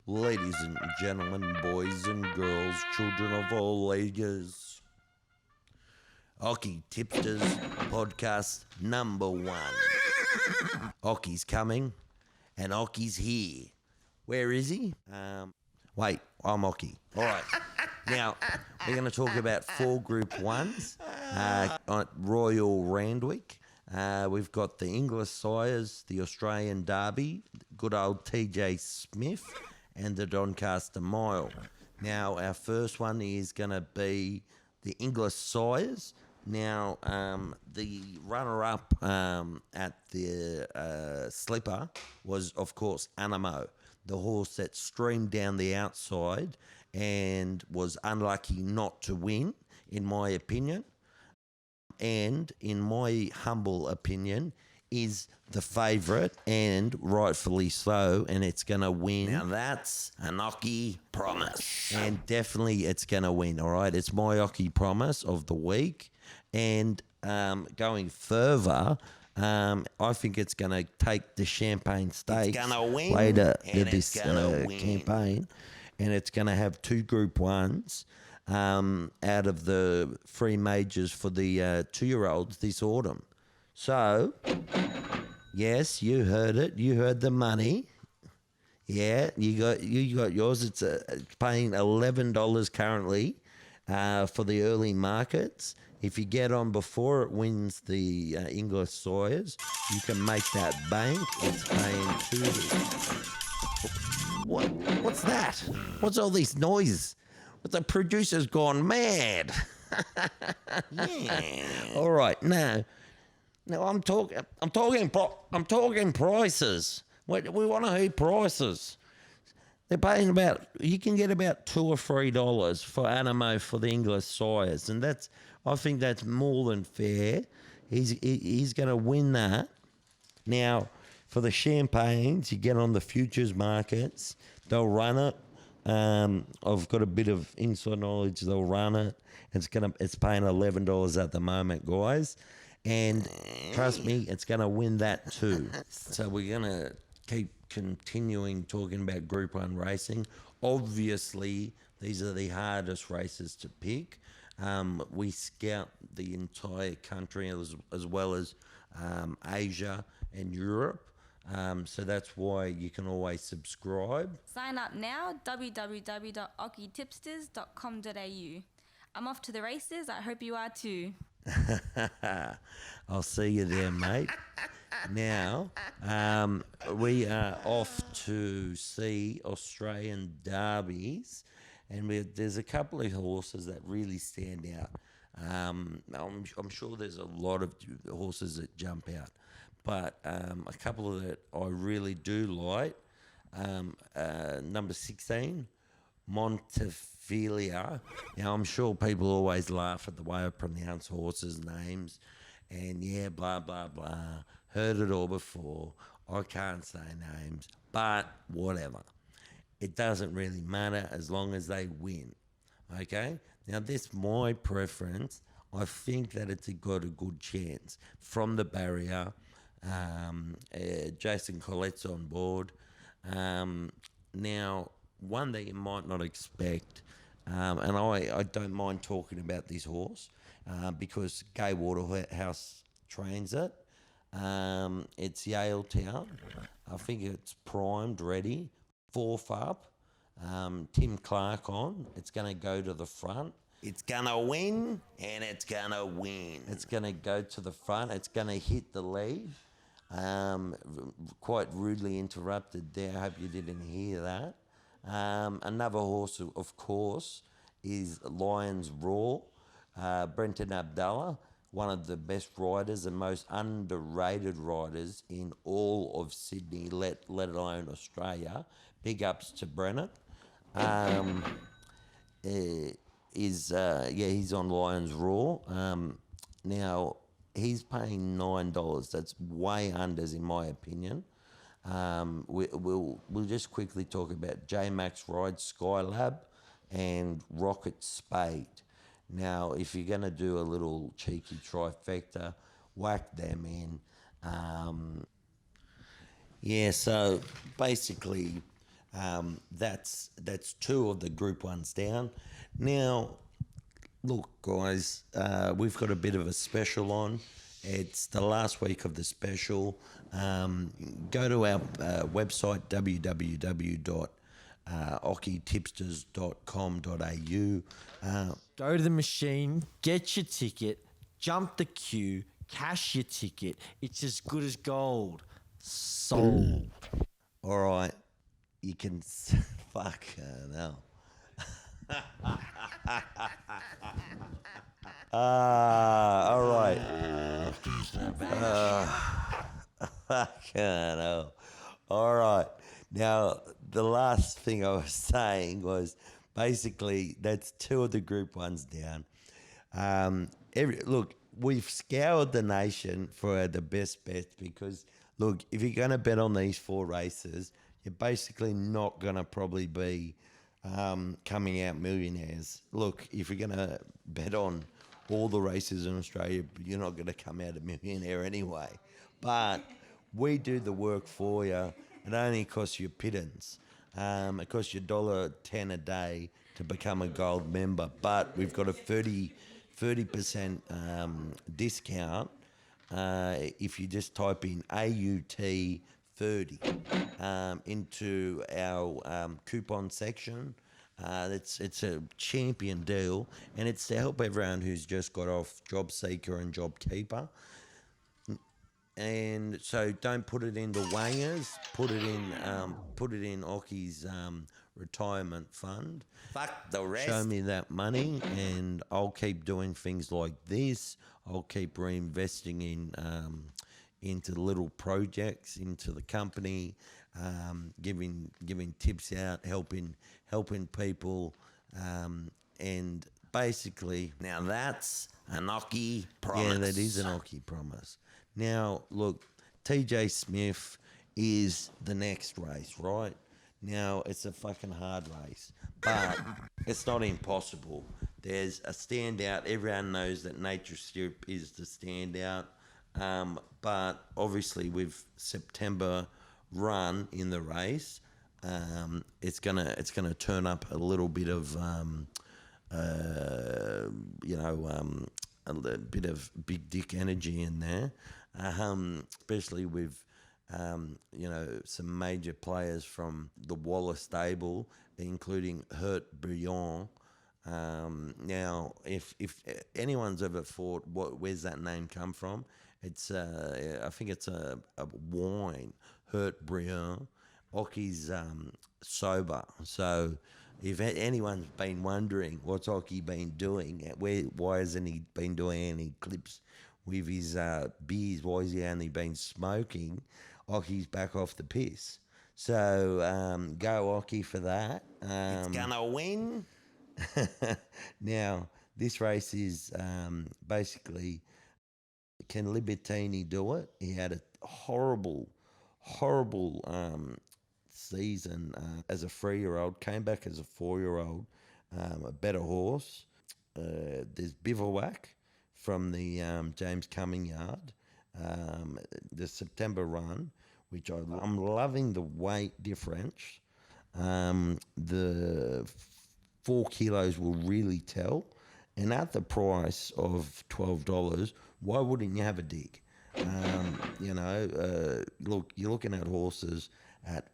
Ladies and gentlemen, boys and girls, children of all ages, Occy Tipsters podcast number 1. Occy's coming and Occy's here. Where is he? Wait, I'm Occy. All right. Now, we're going to talk about 4 Group 1s on Royal Randwick. We've got the Inglis Sires, the Australian Derby, good old TJ Smith, and the Doncaster Mile. Now, our first one is going to be the Inglis Sires. Now, the runner-up at the Slipper was, of course, Animo, the horse that streamed down the outside and was unlucky not to win, in my opinion. And in my humble opinion, is the favourite, and rightfully so, and it's going to win. Now, that's an Occy promise. And definitely it's going to win, all right? It's my Occy promise of the week. And going further, I think it's going to take the Champagne Stakes later in this campaign. And it's going to have 2 Group 1s out of the 3 majors for the 2-year-olds this autumn. So, yes, you heard it. You heard the money. Yeah, you got yours. It's paying $11 currently for the early markets. If you get on before it wins the Inglis Sires, you can make that bank. It's paying 2. What's that? What's all this noise? The producer's gone mad. Yeah. All right, now I'm talking prices. We want to hear prices. They're paying you can get about $2 or $3 for Animo for the Inglis Sires, and I think that's more than fair. He's going to win that. Now, for the Champagnes, you get on the futures markets, they'll run it. I've got a bit of inside knowledge. They'll run it. It's paying $11 at the moment, guys. And trust me, it's going to win that too. So we're going to keep continuing talking about Group 1 racing. Obviously, these are the hardest races to pick. We scout the entire country as well as Asia and Europe. So that's why you can always subscribe. Sign up now, www.occytipsters.com.au. I'm off to the races. I hope you are too. I'll see you there, mate. Now, we are off to see Australian derbies, and there's a couple of horses that really stand out. I'm sure there's a lot of horses that jump out, but a couple of that I really do like. Number 16, Montefilia. Now, I'm sure people always laugh at the way I pronounce horses' names, and yeah, blah, blah, blah. Heard it all before. I can't say names, but whatever. It doesn't really matter as long as they win, okay? Now, this my preference. I think that it's got a good chance. From the barrier, Jason Collette's on board. Now, one that you might not expect, and I don't mind talking about this horse because Gay Waterhouse trains it. It's Yale Town. I think it's primed, ready, 4th up. Tim Clark on. It's going to go to the front. It's going to win, and it's going to win. It's going to go to the front. It's going to hit the lead. Quite rudely interrupted there. I hope you didn't hear that. Another horse, of course, is Lions Roar. Brenton Abdallah, one of the best riders and most underrated riders in all of Sydney, let alone Australia. Big ups to Brennan. He's on Lions Roar. Now, he's paying $9. That's way unders in my opinion. We'll just quickly talk about J-Max Ride, Skylab, and Rocket Spade. Now, if you're going to do a little cheeky trifecta, whack them in. So basically, That's two of the Group 1s down. Now, look, guys, we've got a bit of a special on. It's the last week of the special. Go to our website, www.occytipsters.com.au. Go to the machine, get your ticket, jump the queue, cash your ticket. It's as good as gold. Sold. All right, you can... Fuck, no. All right. Fucking hell. All right. Now, the last thing I was saying was basically that's two of the Group 1s down. Look, we've scoured the nation for the best bets because, look, if you're going to bet on these 4 races, you're basically not going to probably be coming out millionaires. Look, if you're going to bet on all the races in Australia, you're not going to come out a millionaire anyway. But we do the work for you. It only costs you pittance. It costs you $1.10 a day to become a gold member. But we've got a 30% discount if you just type in AUT30 into our coupon section. It's a champion deal, and it's to help everyone who's just got off Job Seeker and Job Keeper. And so don't put it into wangers. Put it in Occy's retirement fund. Fuck the rest. Show me that money, and I'll keep doing things like this. I'll keep reinvesting into little projects, into the company, giving tips out, helping people, and basically Now that's an Occy promise. yeah, that is an Occy promise. Now, look, TJ Smith is the next race, right? Now, it's a fucking hard race, but it's not impossible. There's a standout. Everyone knows that Nature Strip is the standout. But obviously, with September run in the race, it's gonna turn up a little bit of a bit of big dick energy in there, especially with some major players from the Waller stable, including Hurt Briand. Now, if anyone's ever thought, where's that name come from? It's I think it's a wine, Hurt Briand. Occy's sober, so if anyone's been wondering what's Occy been doing, why hasn't he been doing any clips with his beers? Why has he only been smoking? Occy's back off the piss. So go Occy for that. It's gonna win. Now, this race is basically, can Libertini do it? He had a horrible season as a 3-year-old, came back as a 4-year-old, a better horse. There's Bivouac from the James Cumming yard, the September run, which I'm loving the weight difference. The 4 kilos will really tell, and at the price of $12, why wouldn't you have a dig? Look, you're looking at horses at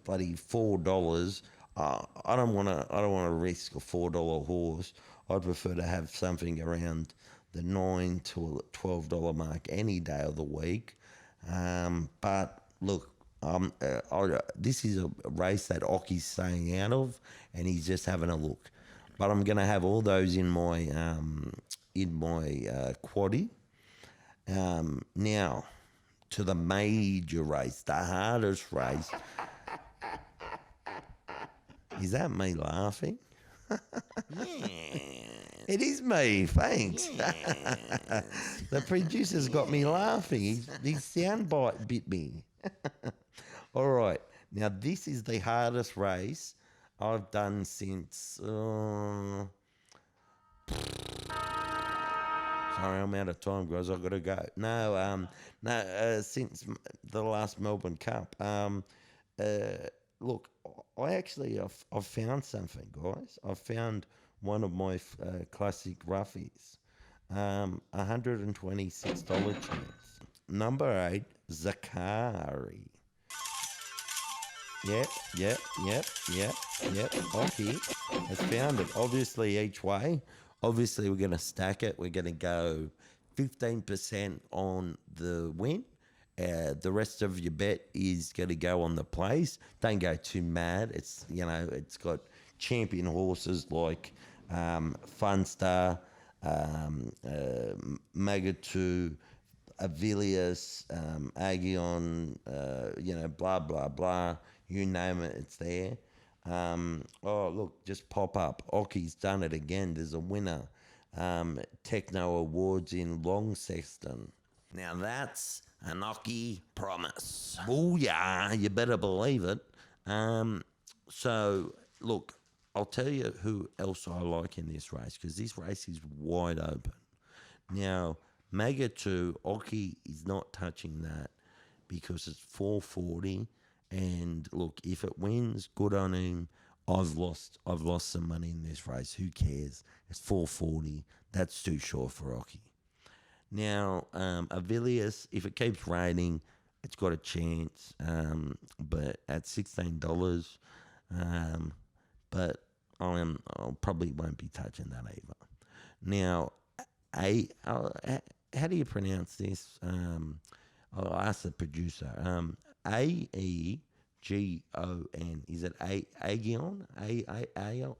bloody $4. I don't want to risk a $4 horse. I'd prefer to have something around the $9 to $12 mark any day of the week. But look, this is a race that Occy's staying out of, and he's just having a look. But I'm going to have all those in my quaddie. Now, to the major race, the hardest race. Is that me laughing? It is me, thanks. The producer's got me laughing. His soundbite bit me. All right, now this is the hardest race I've done since... Sorry, I'm out of time, guys. I've got to go. Since the last Melbourne Cup. look, I've found something, guys. I've found one of my classic roughies. $126 chance. Number 8, Zakari. Yep. Occy has found it. Obviously, each way. Obviously, we're going to stack it. We're going to go 15% on the win. The rest of your bet is going to go on the plays. Don't go too mad. It's got champion horses like Funstar, Magatu, Avilius, Agion, blah, blah, blah. You name it, it's there. Look, just pop up. Occy's done it again. There's a winner. Techno Awards in Launceston. Now that's an Occy promise. Oh, yeah, you better believe it. So, look, I'll tell you who else I like in this race, because this race is wide open. Now, Mega 2, Occy is not touching that because it's 440. And look, if it wins, good on him. I've lost some money in this race. Who cares? It's 440. That's too short for Occy. Now, Avilius, if it keeps raining, it's got a chance. But at $16, but I probably won't be touching that either. Now, how do you pronounce this? I'll ask the producer. Aegon. Is it Aegon? Aegon.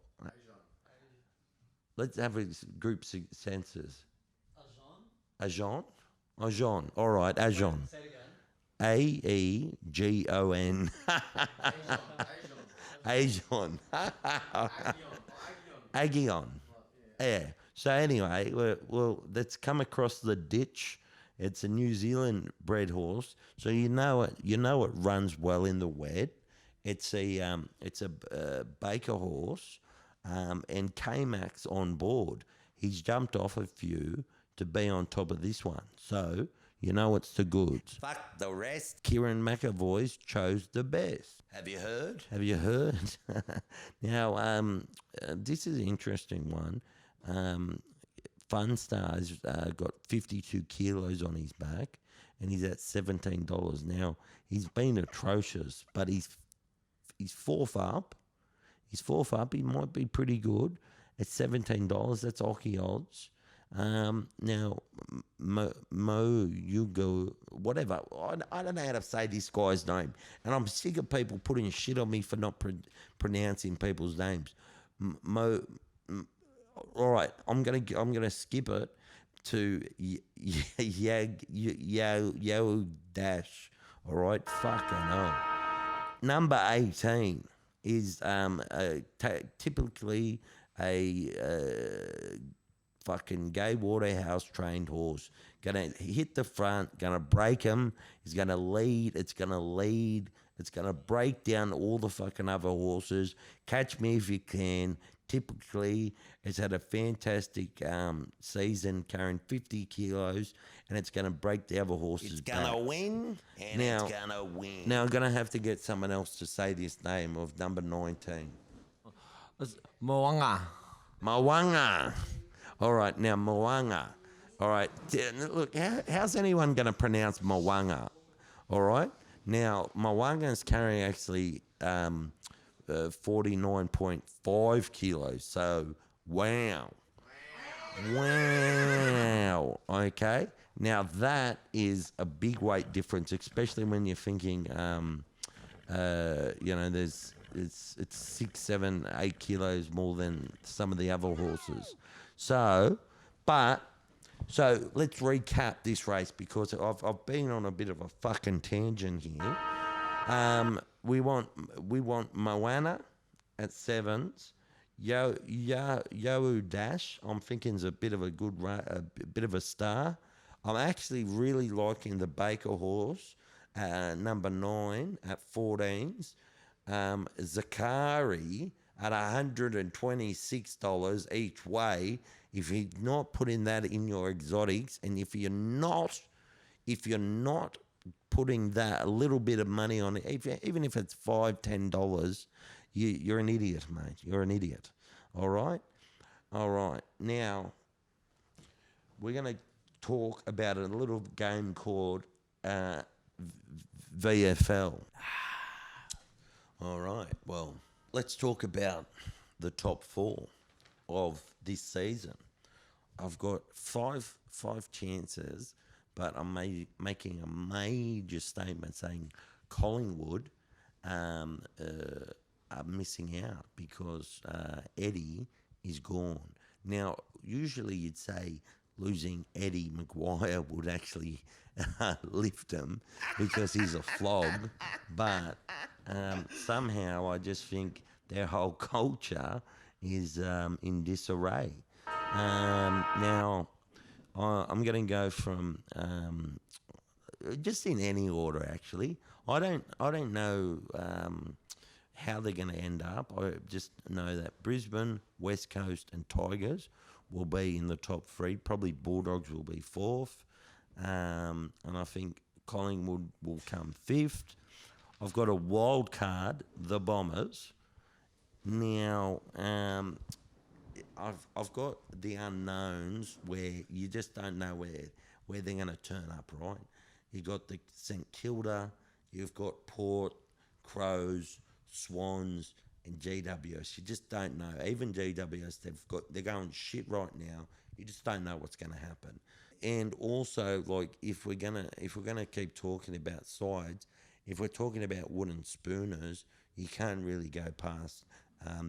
Let's have a group census. Aegon. All right, Aegon. Aegon. Aegon. Aegon. Yeah. So anyway, well, that's come across the ditch. It's a New Zealand bred horse, so you know it runs well in the wet. It's a Baker horse, and K-Max on board. He's jumped off a few to be on top of this one, so you know it's the goods. Fuck the rest. Kieran McAvoy's chose the best. Have you heard? Now, this is an interesting one. Funstar's got 52 kilos on his back, and he's at $17. Now, he's been atrocious, but he's fourth up. He's fourth up. He might be pretty good at $17. That's Occy odds. Now, Mo, you go, whatever. I don't know how to say this guy's name, and I'm sick of people putting shit on me for not pronouncing people's names. All right, I'm gonna skip it to Yo Dash. All right, fucking hell. Number 18 is typically a fucking Gay Waterhouse trained horse. Gonna hit the front, gonna break him. He's gonna lead. It's gonna break down all the fucking other horses. Catch Me If You Can. Typically, it's had a fantastic season, carrying 50 kilos, and it's going to break the other horses back. It's going to win, and it's going to win. Now, I'm going to have to get someone else to say this name of number 19. Moanga. All right, now, Moanga. All right, look, how's anyone going to pronounce Moanga? All right? Now, Moanga is carrying actually 49.5 kilos. So, wow. Okay. Now, that is a big weight difference, especially when you're thinking, it's 6, 7, 8 kilos more than some of the other horses. So let's recap this race, because I've been on a bit of a fucking tangent here. We want Moana at 7s. Yo Dash, I'm thinking is a bit of a bit of a star. I'm actually really liking the Baker horse, number 9 at 14s. Zakari at $126 each way. If you're not putting that in your exotics, and if you're not putting that a little bit of money on it, even if it's $5, $10, you're an idiot, mate. You're an idiot. All right. Now we're going to talk about a little game called VFL. All right. Well, let's talk about the top four of this season. I've got five chances, but I'm making a major statement saying Collingwood are missing out because Eddie is gone. Now, usually you'd say losing Eddie Maguire would actually lift him because he's a flog, but somehow I just think their whole culture is in disarray. Now, I'm going to go from just in any order. Actually, I don't know how they're going to end up. I just know that Brisbane, West Coast, and Tigers will be in the top three. Probably Bulldogs will be fourth, and I think Collingwood will come fifth. I've got a wild card, the Bombers. Now, I've got the unknowns where you just don't know where they're going to turn up, right? You've got the St Kilda, you've got Port, Crows, Swans, and GWS. You just don't know. Even GWS, they're going shit right now. You just don't know what's going to happen. And also, like, if we're gonna keep talking about sides, if we're talking about wooden spooners, you can't really go past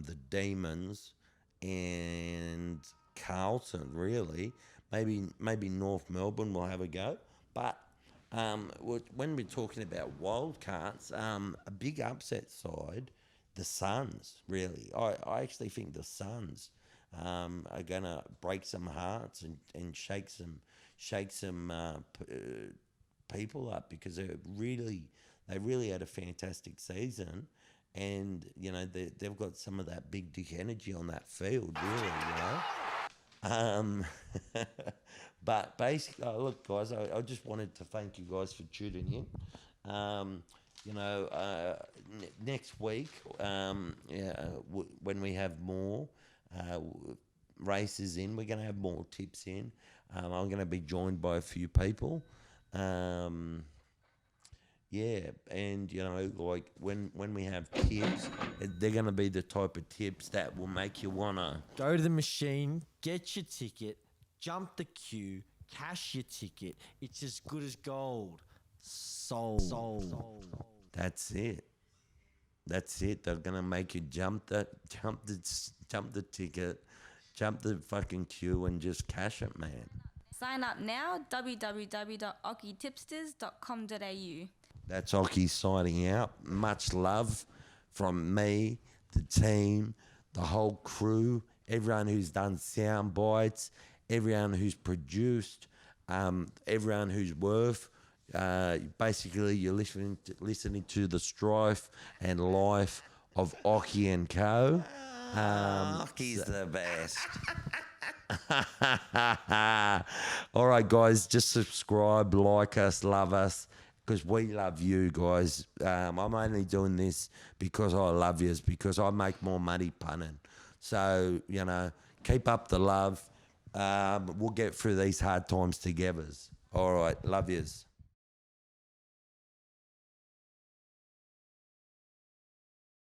the Demons and Carlton, really. Maybe North Melbourne will have a go. But when we're talking about wild cards, a big upset side, the Suns, really. I actually think the Suns are going to break some hearts and shake some people up because they really had a fantastic season. And, you know, they've got some of that big dick energy on that field, really, you know. But basically, look, guys, I just wanted to thank you guys for tuning in. You know, next week, when we have more races in, we're going to have more tips in. I'm going to be joined by a few people. Yeah, and, you know, like when we have tips, they're going to be the type of tips that will make you want to Go to the machine, get your ticket, jump the queue, cash your ticket. It's as good as gold. Sold. That's it. They're gonna make you jump the ticket, jump the fucking queue, and just cash it, man. Sign up now, www.occytipsters.com.au. That's Occy signing out. Much love from me, the team, the whole crew, everyone who's done sound bites, everyone who's produced, everyone who's worth. Basically, you're listening to the strife and life of Occy and Co. Occy's the best. All right, guys, just subscribe, like us, love us, because we love you guys. I'm only doing this because I love yous, because I make more money punning. So, you know, keep up the love. We'll get through these hard times together. All right, love yous.